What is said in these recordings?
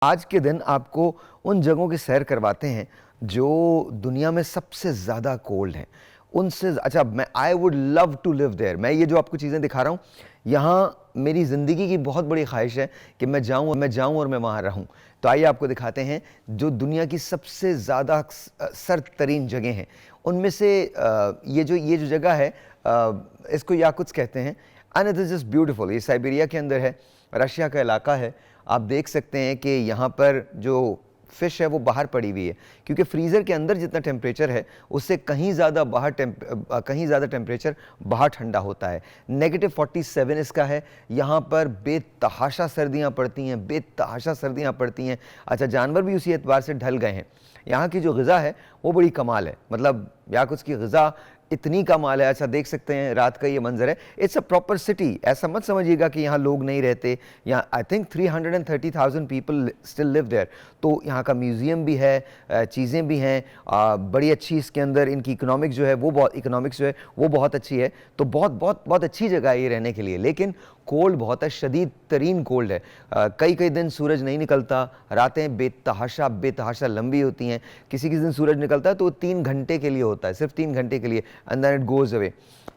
आज के दिन आपको उन जगहों की सैर करवाते हैं जो दुनिया में सबसे ज़्यादा कोल्ड हैं। उनसे अच्छा, मैं I would love to live there. मैं ये जो आपको चीज़ें दिखा रहा हूँ, यहाँ मेरी ज़िंदगी की बहुत बड़ी ख्वाहिश है कि मैं जाऊँ और मैं वहाँ रहूँ। तो आइए आपको दिखाते हैं जो दुनिया की सबसे ज़्यादा सर्द तरीन जगह हैं। उनमें से ये जो जगह है, इसको याकुत्स्क कहते हैं and it is just beautiful. ये साइबेरिया के अंदर है, रशिया का इलाका है। आप देख सकते हैं कि यहाँ पर जो फ़िश है वो बाहर पड़ी हुई है, क्योंकि फ्रीज़र के अंदर जितना टेम्परेचर है उससे कहीं ज़्यादा टेम्परेचर बाहर ठंडा होता है। -47 इसका है। यहाँ पर बेतहाशा सर्दियाँ पड़ती हैं, बेतहाशा सर्दियाँ पड़ती हैं। अच्छा, जानवर भी उसी एतबार से ढल गए हैं। यहाँ की जो ग़िज़ा है वो बड़ी कमाल है, मतलब याकुत्स्क की ग़िज़ा इतनी कमाल है। अच्छा, देख सकते हैं रात का ये मंजर है। It's a proper city. ऐसा मत समझिएगा कि यहाँ लोग नहीं रहते। यहाँ I think 330,000 people still live there. तो यहाँ का म्यूज़ियम भी है, चीज़ें भी हैं, बड़ी अच्छी इसके अंदर इनकी इकोनॉमिक्स जो है वो बहुत अच्छी है। तो बहुत बहुत बहुत अच्छी जगह है ये रहने के लिए। लेकिन कोल्ड बहुत है, शदीद तरीन कोल्ड है। कई कई दिन सूरज नहीं निकलता, रातें बेतहाशा लंबी होती हैं। किसी दिन सूरज निकलता है तो 3 घंटे के लिए होता है, सिर्फ 3 घंटे के लिए, and then it goes away.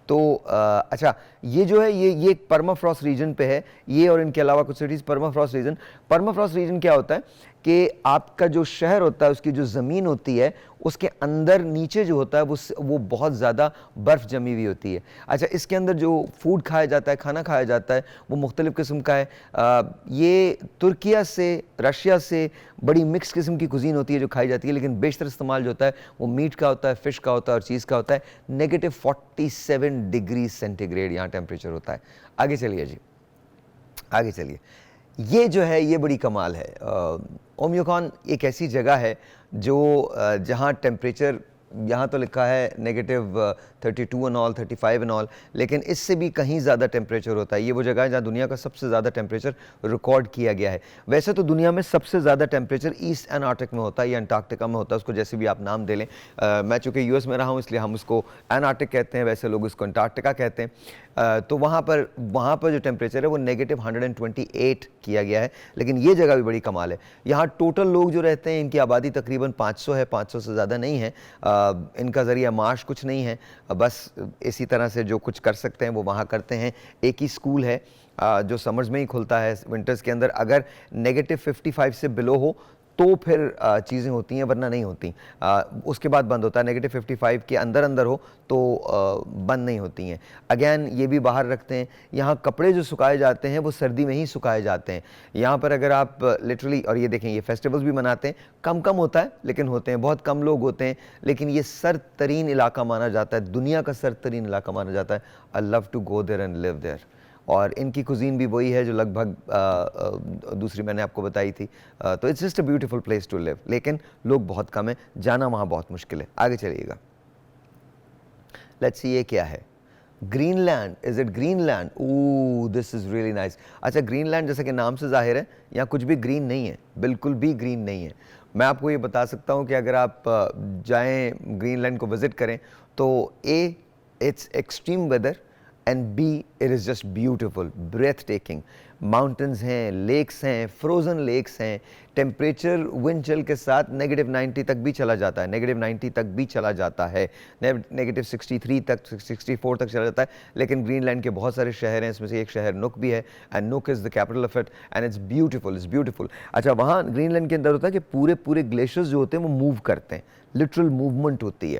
तो अच्छा, ये जो है ये परमाफ्रॉस्ट रीजन पे है ये, और इनके अलावा कुछ सिटीज़ परमाफ्रॉस्ट रीजन क्या होता है कि आपका जो शहर होता है उसकी जो ज़मीन होती है उसके अंदर नीचे जो होता है वो बहुत ज़्यादा बर्फ़ जमी हुई होती है। अच्छा, इसके अंदर जो फूड खाया जाता है, खाना खाया जाता है, वो मुख्तलिफ़ किस्म का है। ये तुर्किया से, रशिया से बड़ी मिक्स किस्म की कुज़ीन होती है जो खाई जाती है, लेकिन बेशतर इस्तेमाल जो होता है वो मीट का होता है, फ़िश का होता है और चीज़ का होता है। -47 डिग्री सेंटीग्रेड यहाँ टेम्परेचर होता है। आगे चलिए जी, आगे चलिए। ये जो है ये बड़ी कमाल है। ओमयोकॉन एक ऐसी जगह है जो जहाँ टेम्परेचर, यहाँ तो लिखा है -32 एंड ऑल, 35 एंड ऑल, लेकिन इससे भी कहीं ज़्यादा टेम्परेचर होता है। ये वो जगह है जहाँ दुनिया का सबसे ज़्यादा टेम्परेचर रिकॉर्ड किया गया है। वैसे तो दुनिया में सबसे ज़्यादा टेम्परेचर ईस्ट एनार्कटिक में होता है या अंटार्कटिका में होता है, उसको जैसे भी आप नाम दे लें। मैं चूँकि यूएस में रहा हूँ इसलिए हम उसको एनार्कटिक कहते हैं, वैसे लोग उसको अंटार्कटिका कहते हैं। तो वहाँ पर जो टेम्परेचर है वो -128 किया गया है। लेकिन ये जगह भी बड़ी कमाल है। यहाँ टोटल लोग जो रहते हैं इनकी आबादी तकरीबन 500 है, 500 से ज़्यादा नहीं है। इनका ज़रिया माश कुछ नहीं है, बस इसी तरह से जो कुछ कर सकते हैं वो वहाँ करते हैं। एक ही स्कूल है जो समर्स में ही खुलता है, विंटर्स के अंदर अगर -55 से बिलो हो तो फिर चीज़ें होती हैं, वरना नहीं होती। उसके बाद बंद होता है। -55 के अंदर हो तो बंद नहीं होती हैं। अगेन ये भी बाहर रखते हैं। यहाँ कपड़े जो सुखाए जाते हैं वो सर्दी में ही सुखाए जाते हैं। यहाँ पर अगर आप लिटरली, और ये देखें ये फेस्टिवल्स भी मनाते हैं, कम होता है लेकिन होते हैं, बहुत कम लोग होते हैं, लेकिन ये सर्द तरीन इलाका माना जाता है, दुनिया का सर्द तरीन इलाका माना जाता है। I love to go there and live there. और इनकी कुजीन भी वही है जो लगभग दूसरी मैंने आपको बताई थी। तो it's just a beautiful place to live, लेकिन लोग बहुत कम हैं, जाना वहाँ बहुत मुश्किल है। आगे चलिएगा, लेट्स सी ये क्या है। Greenland, is it Greenland? Oh, this is really nice. अच्छा, ग्रीनलैंड जैसे कि नाम से जाहिर है यहाँ कुछ भी ग्रीन नहीं है, बिल्कुल भी ग्रीन नहीं है। मैं आपको ये बता सकता हूँ कि अगर आप जाएँ ग्रीनलैंड को विज़िट करें तो it's extreme weather, and be it is just beautiful, breath taking. Mountains हैं, लेक्स हैं, फ्रोज़न लेक्स हैं। टेम्परेचर विंड चिल के साथ -90 तक भी चला जाता है, -90 तक भी चला जाता है, -63 तक, 64 तक चला जाता है। लेकिन ग्रीनलैंड के बहुत सारे शहर हैं, इसमें से एक शहर नुक भी है, एंड नुक is the capital of it, and it's beautiful. अच्छा, वहाँ ग्रीनलैंड के अंदर होता है कि पूरे ग्लेशियर्स जो होते हैं वो मूव करते हैं, लिटरल मूवमेंट होती है।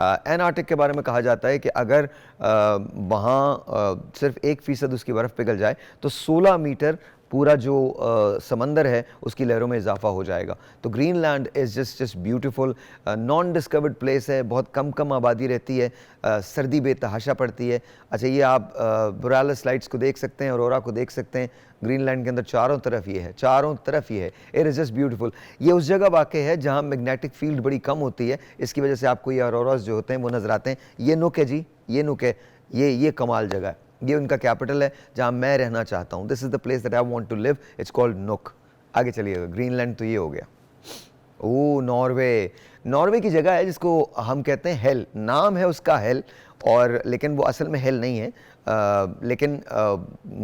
एनार्कटिक के बारे में कहा जाता है कि अगर वहाँ सिर्फ 1% उसकी बर्फ़ पिघल जाए तो 16 मीटर पूरा जो समंदर है उसकी लहरों में इजाफा हो जाएगा। तो Greenland is just beautiful. Non discovered place है, बहुत कम आबादी रहती है, सर्दी बेतहाशा पड़ती है। अच्छा, ये आप बोरेलिस लाइट्स को देख सकते हैं, ऑरोरा को देख सकते हैं। ग्रीनलैंड के अंदर चारों तरफ ये है, इट इज़ जस्ट ब्यूटीफुल। ये उस जगह वाक़ई है जहाँ मैग्नेटिक फील्ड बड़ी कम होती है, इसकी वजह से आपको ये ऑरोरास जो होते हैं वो नज़र आते हैं। ये नुक है जी, ये नुक है, ये कमाल जगह है। ये उनका कैपिटल है जहाँ मैं रहना चाहता हूँ। This is the place that I want to live, it's called Nuuk. आगे चलिएगा, ग्रीनलैंड तो ये हो गया। ओह, नॉर्वे की जगह है जिसको हम कहते हैं हेल, नाम है उसका हेल, और लेकिन वो असल में हेल नहीं है। लेकिन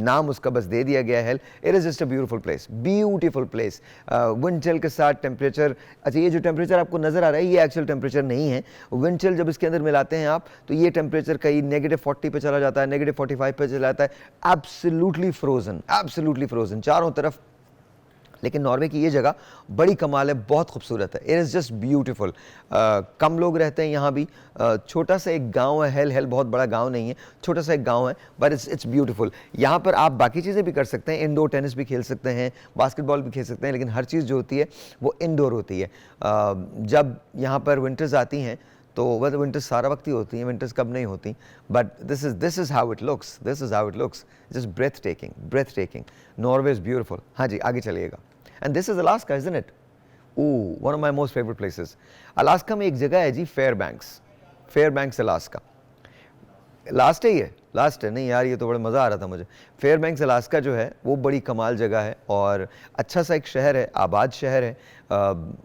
नाम उसका बस दे दिया गया है। It is just a beautiful place. Wind chill के साथ टेम्परेचर, अच्छा ये जो टेम्परेचर आपको नज़र आ रहा है ये एक्चुअल टेम्परेचर नहीं है। विंड चिल जब इसके अंदर मिलाते हैं आप तो ये टेम्परेचर कहीं -40 पे चला जाता है, -45 पे चला जाता है। एब्सोल्युटली फ्रोजन चारों तरफ। लेकिन नॉर्वे की ये जगह बड़ी कमाल है, बहुत खूबसूरत है। It is just beautiful. कम लोग रहते हैं यहाँ भी। छोटा सा एक गांव है, हेल बहुत बड़ा गांव नहीं है, छोटा सा एक गांव है, बट इट्स ब्यूटीफुल। यहाँ पर आप बाकी चीज़ें भी कर सकते हैं, इंडोर टेनिस भी खेल सकते हैं, बास्केटबॉल भी खेल सकते हैं, लेकिन हर चीज़ जो होती है वो इंडोर होती है। जब यहाँ पर विंटर्स आती हैं तो वह विंटर्स सारा वक्त ही होती हैं, विंटर्स कब नहीं होती, but this is how it looks, just breath taking. Norway is beautiful. हाँ जी, आगे चलिएगा। And this is Alaska, isn't it? Ooh, one of my most favorite places. Alaska में एक जगह है जी, फेयरबैंक्स अलास्का। लास्ट है ये, लास्ट है नहीं यार, ये तो बड़ा मज़ा आ रहा था मुझे। फेयरबैंक्स अलास्का जो है वो बड़ी कमाल जगह है और अच्छा सा एक शहर है, आबाद शहर है,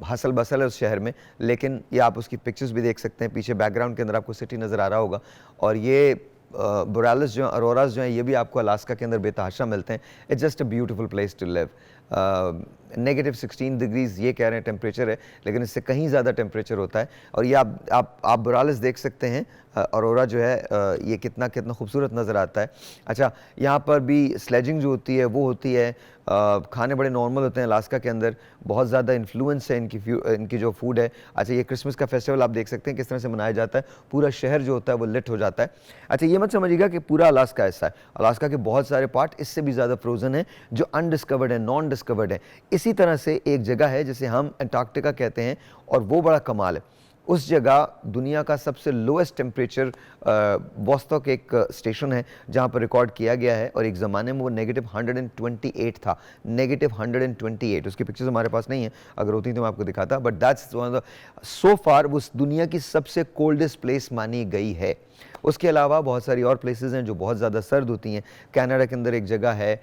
हसल बसल है उस शहर में। लेकिन ये आप उसकी पिक्चर्स भी देख सकते हैं, पीछे बैकग्राउंड के अंदर आपको सिटी नज़र आ रहा होगा। और ये बोरेलिस जो अरोरास जो हैं ये भी आपको अलास्का के अंदर बेतहाशा मिलते हैं। It's just a beautiful place to live. -16 degrees ये कह रहे हैं टेम्परेचर है, लेकिन इससे कहीं ज़्यादा टेम्परेचर होता है। और ये आप बोरेलिस देख सकते हैं, अरोरा जो है ये कितना खूबसूरत नज़र आता है। अच्छा, यहाँ पर भी स्लेजिंग जो होती है वो होती है। खाने बड़े नॉर्मल होते हैं अलास्का के अंदर, बहुत ज़्यादा इन्फ्लुएंस है इनकी जो फूड है। अच्छा, ये क्रिसमस का फेस्टिवल आप देख सकते हैं किस तरह से मनाया जाता है, पूरा शहर जो होता है वो लिट हो जाता है। अच्छा, ये मत समझिएगा कि पूरा अलास्का ऐसा है, अलास्का के बहुत सारे पार्ट इससे भी ज़्यादा फ्रोजन है जो अनडिस्कवर्ड है, नॉन डिस्कवर्ड है। इसी तरह से एक जगह है जिसे हम अंटार्कटिका कहते हैं और वो बड़ा कमाल है। उस जगह दुनिया का सबसे लोएस्ट टेम्परेचर वोस्तोक एक स्टेशन है जहाँ पर रिकॉर्ड किया गया है और एक ज़माने में वो -128 था, -128। उसकी पिक्चर्स हमारे पास नहीं है, अगर होती तो मैं आपको दिखाता, बट दैट्स सो फार वो दुनिया की सबसे कोल्डेस्ट प्लेस मानी गई है। उसके अलावा बहुत सारी और प्लेसेस हैं जो बहुत ज़्यादा सर्द होती हैं। कनाडा के अंदर एक जगह है,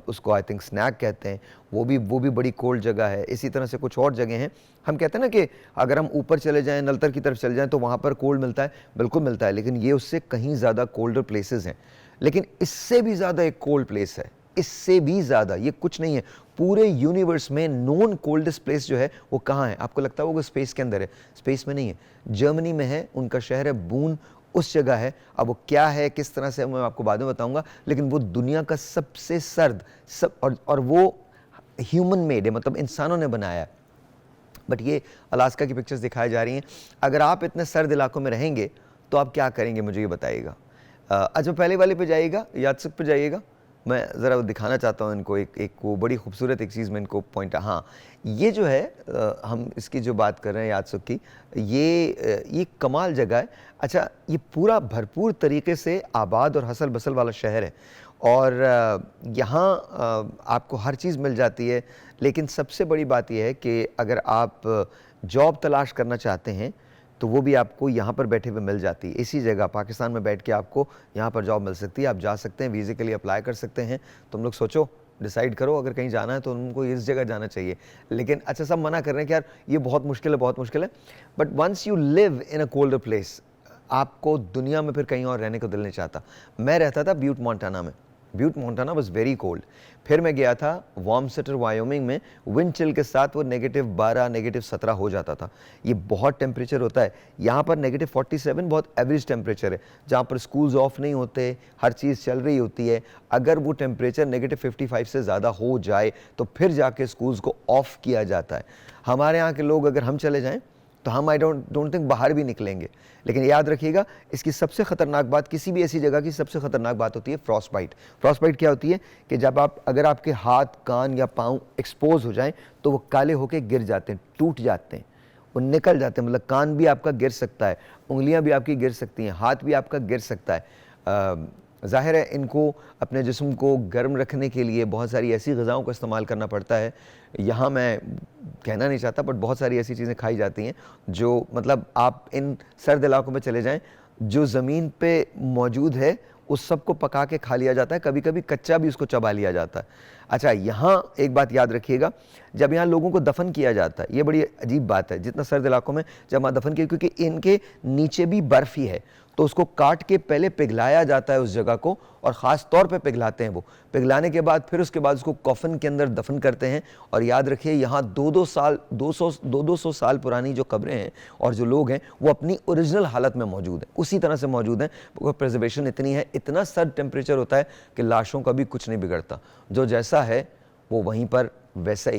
उसको आई थिंक स्नैक कहते हैं, वो भी बड़ी कोल्ड जगह है। इसी तरह से कुछ और जगह हैं। हम कहते हैं ना कि अगर हम ऊपर चले जाएं, नलतर की तरफ चले जाएं तो वहाँ पर कोल्ड मिलता है, बिल्कुल मिलता है, लेकिन ये उससे कहीं ज़्यादा कोल्डर प्लेसेस हैं। लेकिन इससे भी ज़्यादा एक कोल्ड प्लेस है, इससे भी ज़्यादा, ये कुछ नहीं है, पूरे यूनिवर्स में नॉन कोल्डेस्ट प्लेस जो है वो कहाँ है? आपको लगता है वो स्पेस के अंदर है, स्पेस में नहीं है, जर्मनी में है, उनका शहर है बून, उस जगह है। अब वो क्या है, किस तरह से, मैं आपको बाद में बताऊंगा, लेकिन वो दुनिया का सबसे सर्द और वो ह्यूमन मेड है, मतलब इंसानों ने बनाया है। बट ये अलास्का की पिक्चर्स दिखाई जा रही हैं। अगर आप इतने सर्द इलाकों में रहेंगे तो आप क्या करेंगे, मुझे ये बताइएगा। अच्छा, पहले वाले पे जाइएगा, यात्सुक पे जाइएगा, मैं ज़रा दिखाना चाहता हूँ इनको एक वो बड़ी खूबसूरत एक चीज़ में इनको पॉइंट। हाँ, ये जो है हम इसकी जो बात कर रहे हैं यात्सुक की, ये कमाल जगह है। अच्छा, ये पूरा भरपूर तरीके से आबाद और हसल बसल वाला शहर है और यहाँ आपको हर चीज़ मिल जाती है। लेकिन सबसे बड़ी बात यह है कि अगर आप जॉब तलाश करना चाहते हैं तो वो भी आपको यहाँ पर बैठे हुए मिल जाती है। इसी जगह पाकिस्तान में बैठ के आपको यहाँ पर जॉब मिल सकती है। आप जा सकते हैं, वीज़े के लिए अप्लाई कर सकते हैं। तुम लोग सोचो, डिसाइड करो, अगर कहीं जाना है तो उनको इस जगह जाना चाहिए। लेकिन अच्छा, सब मना कर रहे हैं कि यार ये बहुत मुश्किल है, but once you live in a colder place, आपको दुनिया में फिर कहीं और रहने को दिल नहीं चाहता। मैं रहता था ब्यूट मोंटाना में, Butte Montana was very cold. फिर मैं गया था वार्मसेटर वायोमिंग में, विंड चिल के साथ वो -12 -17 हो जाता था। ये बहुत टेम्परेचर होता है। यहाँ पर -47 बहुत एवरेज टेम्परेचर है, जहाँ पर स्कूल्स ऑफ नहीं होते, हर चीज़ चल रही होती है। अगर वो टेम्परेचर -55 से ज़्यादा हो जाए तो फिर जाके स्कूल्स को ऑफ किया जाता है। हमारे यहाँ के लोग, अगर हम चले जाएँ तो हम आई डोंट थिंक बाहर भी निकलेंगे। लेकिन याद रखिएगा, इसकी सबसे ख़तरनाक बात, किसी भी ऐसी जगह की सबसे ख़तरनाक बात होती है फ्रॉस्ट बाइट। फ्रॉस्ट बाइट क्या होती है कि जब अगर आपके हाथ, कान या पाँव एक्सपोज हो जाएं तो वो काले होके गिर जाते हैं, टूट जाते हैं, वो निकल जाते हैं। मतलब कान भी आपका गिर सकता है, उंगलियां भी आपकी गिर सकती हैं, हाथ भी आपका गिर सकता है। ज़ाहिर है इनको अपने जिस्म को गर्म रखने के लिए बहुत सारी ऐसी ग़िज़ाओं का इस्तेमाल करना पड़ता है। यहाँ मैं कहना नहीं चाहता, बट बहुत सारी ऐसी चीज़ें खाई जाती हैं जो, मतलब आप इन सर्द इलाकों में चले जाएं, जो ज़मीन पे मौजूद है उस सब को पका के खा लिया जाता है, कभी कभी कच्चा भी उसको चबा लिया जाता है। अच्छा, यहाँ एक बात याद रखिएगा, जब यहाँ लोगों को दफन किया जाता है, ये बड़ी अजीब बात है, जितना सर्द इलाकों में जब वहाँ दफन किया, क्योंकि इनके नीचे भी बर्फ ही है, तो उसको काट के पहले पिघलाया जाता है उस जगह को, और ख़ास तौर पे पिघलाते हैं वो। पिघलाने के बाद फिर उसके बाद उसको कॉफन के अंदर दफन करते हैं। और याद रखिए, यहाँ 200 साल पुरानी जो कब्रें हैं और जो लोग हैं वो अपनी ओरिजिनल हालत में मौजूद हैं, उसी तरह से मौजूद हैं। प्रिजर्वेशन इतनी है, इतना सर्द टेम्परेचर होता है कि लाशों का भी कुछ नहीं बिगड़ता, जो जैसा है वो वहीं पर वैसा ही